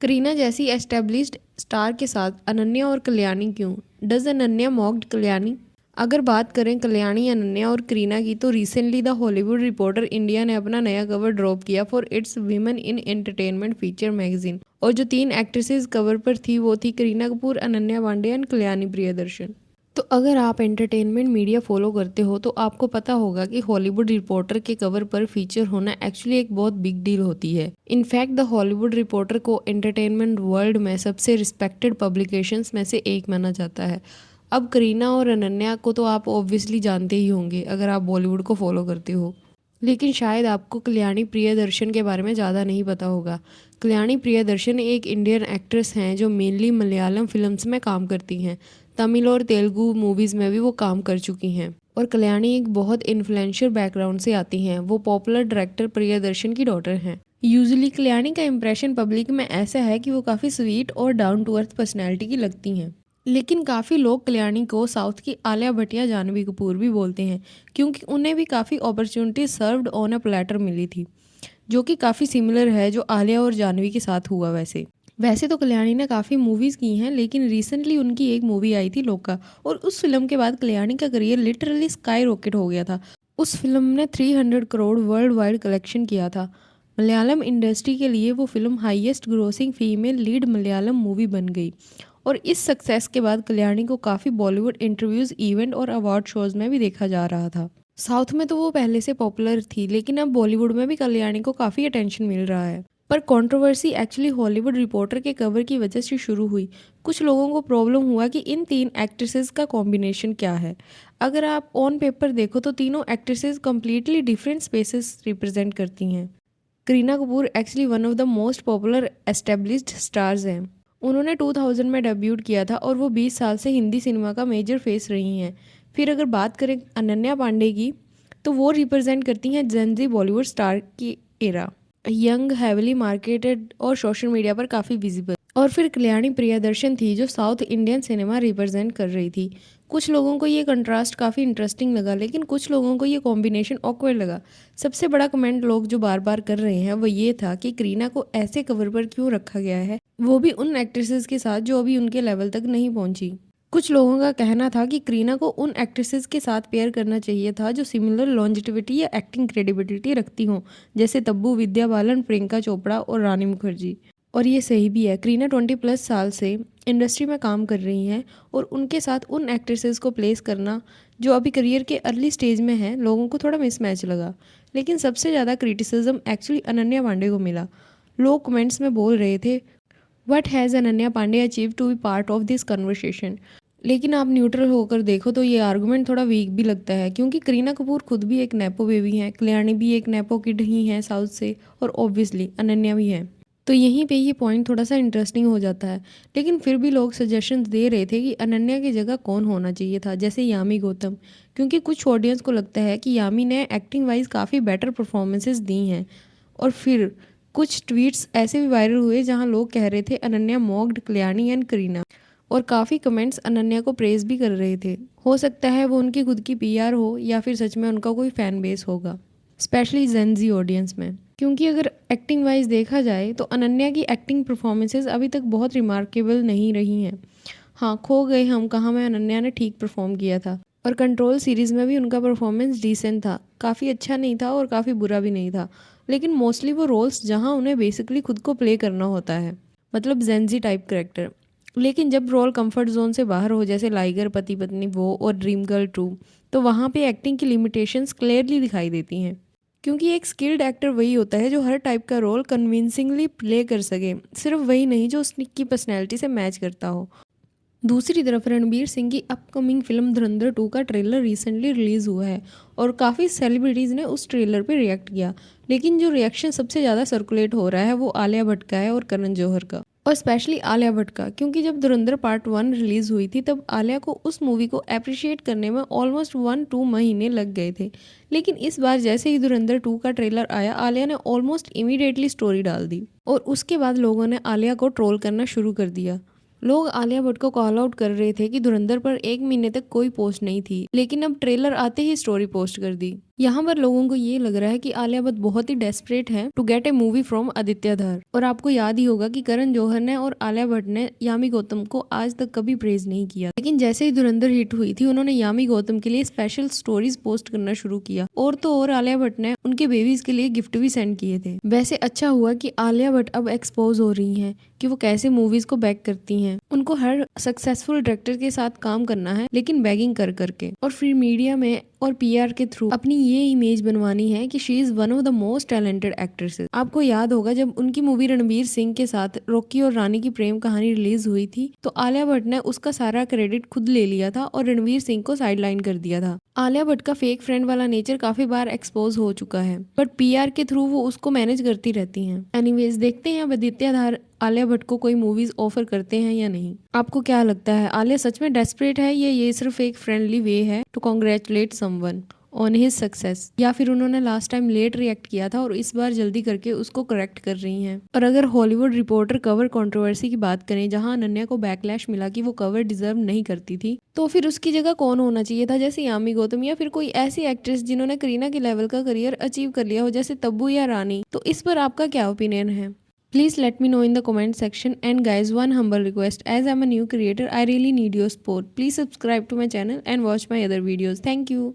करीना जैसी established star के साथ अनन्या और कल्याणी क्यों? Does Ananya mocked Kalyani? अगर बात करें कल्याणी, अनन्या और करीना की, तो recently the Hollywood reporter India ने अपना नया कवर ड्रॉप किया for its women in entertainment feature magazine. और जो 3 एक्ट्रेसेस कवर पर थी वो थी करीना कपूर, अनन्या पांडे एंड कल्याणी प्रियदर्शन। तो अगर आप एंटरटेनमेंट मीडिया फॉलो करते हो तो आपको पता होगा कि हॉलीवुड रिपोर्टर के कवर पर फीचर होना एक्चुअली एक बहुत बिग डील होती है। इनफैक्ट द हॉलीवुड रिपोर्टर को एंटरटेनमेंट वर्ल्ड में सबसे रिस्पेक्टेड पब्लिकेशंस में से एक माना जाता है। अब करीना और अनन्या को तो आप ऑब्वियसली जानते ही होंगे अगर आप बॉलीवुड को फॉलो करते हो, लेकिन शायद आपको कल्याणी प्रियदर्शन के बारे में ज़्यादा नहीं पता होगा। कल्याणी प्रियदर्शन एक इंडियन एक्ट्रेस हैं जो मेनली मलयालम फिल्म्स में काम करती हैं। तमिल और तेलुगु मूवीज़ में भी वो काम कर चुकी हैं। और कल्याणी एक बहुत इन्फ्लुएंशियल बैकग्राउंड से आती हैं। वो पॉपुलर डायरेक्टर प्रियदर्शन की डॉटर हैं। यूजुअली कल्याणी का इंप्रेशन पब्लिक में ऐसा है कि वो काफ़ी स्वीट और डाउन टू अर्थ पर्सनैलिटी की लगती हैं। लेकिन काफ़ी लोग कल्याणी को साउथ की आलिया भट्ट या जानवी कपूर भी बोलते हैं, क्योंकि उन्हें भी काफ़ी opportunity served on a platter मिली थी, जो कि काफ़ी सिमिलर है जो आलिया और जानवी के साथ हुआ। वैसे वैसे तो कल्याणी ने काफ़ी मूवीज़ की हैं, लेकिन रिसेंटली उनकी एक मूवी आई थी लोका, और उस फिल्म के बाद कल्याणी का करियर लिटरली स्काई रॉकेट हो गया था। उस फिल्म ने 300 करोड़ वर्ल्ड वाइड कलेक्शन किया था। मलयालम इंडस्ट्री के लिए वो film highest grossing female lead Malayalam movie बन गई। और इस सक्सेस के बाद कल्याणी को काफ़ी बॉलीवुड इंटरव्यूज़, इवेंट और अवार्ड शोज़ में भी देखा जा रहा था। साउथ में तो वो पहले से पॉपुलर थी, लेकिन अब बॉलीवुड में भी कल्याणी को काफ़ी अटेंशन मिल रहा है। पर कंट्रोवर्सी एक्चुअली हॉलीवुड रिपोर्टर के कवर की वजह से शुरू हुई। कुछ लोगों को प्रॉब्लम हुआ कि इन 3 एक्ट्रेसेस का कॉम्बिनेशन क्या है। अगर आप ऑन पेपर देखो तो तीनों actresses completely different spaces represent करती हैं। Kareena Kapoor actually one of the most popular established stars हैं। उन्होंने 2000 में डेब्यूट किया था और वो 20 साल से हिंदी सिनेमा का मेजर फेस रही हैं। फिर अगर बात करें अनन्या पांडे की, तो वो रिप्रेजेंट करती हैं जेनजी बॉलीवुड स्टार की एरा, यंग, हैविली मार्केटेड और सोशल मीडिया पर काफ़ी विजिबल। और फिर कल्याणी प्रियदर्शन थी जो साउथ इंडियन सिनेमा रिप्रेजेंट कर रही थी। कुछ लोगों को ये कंट्रास्ट काफ़ी इंटरेस्टिंग लगा, लेकिन कुछ लोगों को ये कॉम्बिनेशन ऑकवर्ड लगा। सबसे बड़ा कमेंट लोग जो बार बार कर रहे हैं वो ये था कि करीना को ऐसे कवर पर क्यों रखा गया है, वो भी उन एक्ट्रेसेस के साथ जो अभी उनके लेवल तक नहीं पहुंची। कुछ लोगों का कहना था कि करीना को उन एक्ट्रेसेस के साथ पेयर करना चाहिए था जो सिमिलर लॉन्जिटिविटी या एक्टिंग क्रेडिबिलिटी रखती हों, जैसे तब्बू, विद्या बालन, प्रियंका चोपड़ा और रानी मुखर्जी। और ये सही भी है। करीना 20+ साल से इंडस्ट्री में काम कर रही हैं, और उनके साथ उन एक्ट्रेसेस को प्लेस करना जो अभी करियर के अर्ली स्टेज में हैं, लोगों को थोड़ा मिसमैच लगा। लेकिन सबसे ज़्यादा क्रिटिसिज्म एक्चुअली अनन्या पांडे को मिला। लोग कमेंट्स में बोल रहे थे, what has Ananya Pandey achieve to be part of this conversation. लेकिन आप न्यूट्रल होकर देखो तो ये आर्गुमेंट थोड़ा वीक भी लगता है, क्योंकि करीना कपूर खुद भी एक नेपो बेबी हैं, कल्याणी भी एक नेपो किड ही हैं साउथ से, और ऑब्वियसली अनन्या भी हैं। तो यहीं पे ये पॉइंट थोड़ा सा इंटरेस्टिंग हो जाता है। लेकिन फिर भी लोग सजेशंस दे रहे थे कि अनन्या की जगह कौन होना चाहिए था, जैसे यामी गौतम, क्योंकि कुछ ऑडियंस को लगता है कि यामी ने एक्टिंग वाइज काफ़ी बेटर परफॉर्मेंसेस दी हैं। और फिर कुछ ट्वीट्स ऐसे भी वायरल हुए जहां लोग कह रहे थे अनन्या मॉक्ड कल्याणी एंड करीना, और काफ़ी कमेंट्स अनन्या को प्रेज भी कर रहे थे। हो सकता है वो उनकी खुद की पीआर हो या फिर सच में उनका कोई फ़ैन बेस होगा, स्पेशली जेनजी ऑडियंस में। क्योंकि अगर एक्टिंग वाइज देखा जाए तो अनन्या की एक्टिंग परफॉर्मेंसेज अभी तक बहुत रिमार्केबल नहीं रही हैं। हाँ, खो गए हम कहाँ में अनन्या ने ठीक परफॉर्म किया था, और कंट्रोल सीरीज़ में भी उनका परफॉर्मेंस डिसेंट था। काफ़ी अच्छा नहीं था और काफ़ी बुरा भी नहीं था, लेकिन मोस्टली वो रोल्स जहाँ उन्हें बेसिकली खुद को प्ले करना होता है, मतलब जेनजी टाइप करेक्टर। लेकिन जब रोल कंफर्ट जोन से बाहर हो, जैसे लाइगर, पति पत्नी वो और ड्रीम गर्ल 2, तो वहाँ पे एक्टिंग की लिमिटेशंस क्लियरली दिखाई देती हैं। क्योंकि एक स्किल्ड एक्टर वही होता है जो हर टाइप का रोल कन्विंसिंगली प्ले कर सके, सिर्फ वही नहीं जो उसकी पर्सनैलिटी से मैच करता हो। दूसरी तरफ रणबीर सिंह की अपकमिंग फिल्म धुरंधर 2 का ट्रेलर रिसेंटली रिलीज़ हुआ है, और काफ़ी सेलिब्रिटीज़ ने उस ट्रेलर पर रिएक्ट किया। लेकिन जो रिएक्शन सबसे ज़्यादा सर्कुलेट हो रहा है वो आलिया भट्ट का है और करण जौहर का, और स्पेशली आलिया भट्ट का, क्योंकि जब धुरंधर पार्ट 1 रिलीज़ हुई थी तब आलिया को उस मूवी को अप्रिशिएट करने में ऑलमोस्ट 1-2 महीने लग गए थे। लेकिन इस बार जैसे ही धुरंधर 2 का ट्रेलर आया, आलिया ने ऑलमोस्ट इमीडिएटली स्टोरी डाल दी, और उसके बाद लोगों ने आलिया को ट्रोल करना शुरू कर दिया। लोग आलिया भट्ट को कॉल आउट कर रहे थे कि धुरंधर पर 1 महीने तक कोई पोस्ट नहीं थी, लेकिन अब ट्रेलर आते ही स्टोरी पोस्ट कर दी। यहाँ पर लोगों को ये लग रहा है कि आलिया भट्ट बहुत ही डेस्परेट है to get a movie from Aditya Dhar. और आपको याद ही होगा कि करण जौहर ने और आलिया भट्ट ने यामी गौतम को आज तक कभी प्रेज नहीं किया, लेकिन जैसे ही धुरंधर हिट हुई थी उन्होंने यामी गौतम के लिए स्पेशल स्टोरीज पोस्ट करना शुरू किया। और तो और आलिया भट्ट ने उनके बेबीज के लिए गिफ्ट भी सेंड किए थे। वैसे अच्छा हुआ कि आलिया भट्ट अब एक्सपोज हो रही हैं कि वो कैसे मूवीज को बैक करती हैं। उनको हर सक्सेसफुल डायरेक्टर के साथ काम करना है, लेकिन बैगिंग कर करके, और फिर मीडिया में और पीआर के थ्रू अपनी ये इमेज बनवानी है कि she is one of the most talented actresses. आपको याद होगा जब उनकी मूवी रणवीर सिंह के साथ रॉकी और रानी की प्रेम कहानी रिलीज हुई थी, तो आलिया भट्ट ने उसका सारा क्रेडिट खुद ले लिया था और रणवीर सिंह को साइडलाइन कर दिया था। आलिया भट्ट का फेक फ्रेंड वाला नेचर काफी बार एक्सपोज हो चुका है, बट पीआर के थ्रू वो उसको मैनेज करती रहती हैं। एनीवेज, देखते हैं अब आदित्य धार आलिया भट्ट को कोई मूवीज ऑफर करते हैं या नहीं। आपको क्या लगता है, आलिया सच में डेस्परेट है या ये सिर्फ एक फ्रेंडली वे है to congratulate someone on his success, या फिर उन्होंने लास्ट टाइम लेट रिएक्ट किया था और इस बार जल्दी करके उसको करेक्ट कर रही हैं। और अगर हॉलीवुड रिपोर्टर कवर कंट्रोवर्सी की बात करें, जहां अनन्या को बैकलैश मिला कि वो कवर डिजर्व नहीं करती थी, तो फिर उसकी जगह कौन होना चाहिए था, जैसे यामी गौतम या फिर कोई ऐसी एक्ट्रेस जिन्होंने करीना के लेवल का करियर अचीव कर लिया हो, जैसे तब्बू या रानी। तो इस पर आपका क्या ओपिनियन है? Please let me know in the comment section. And guys, one humble request, as I'm a new creator, I really need your support. Please subscribe to my channel and watch my other videos. Thank you.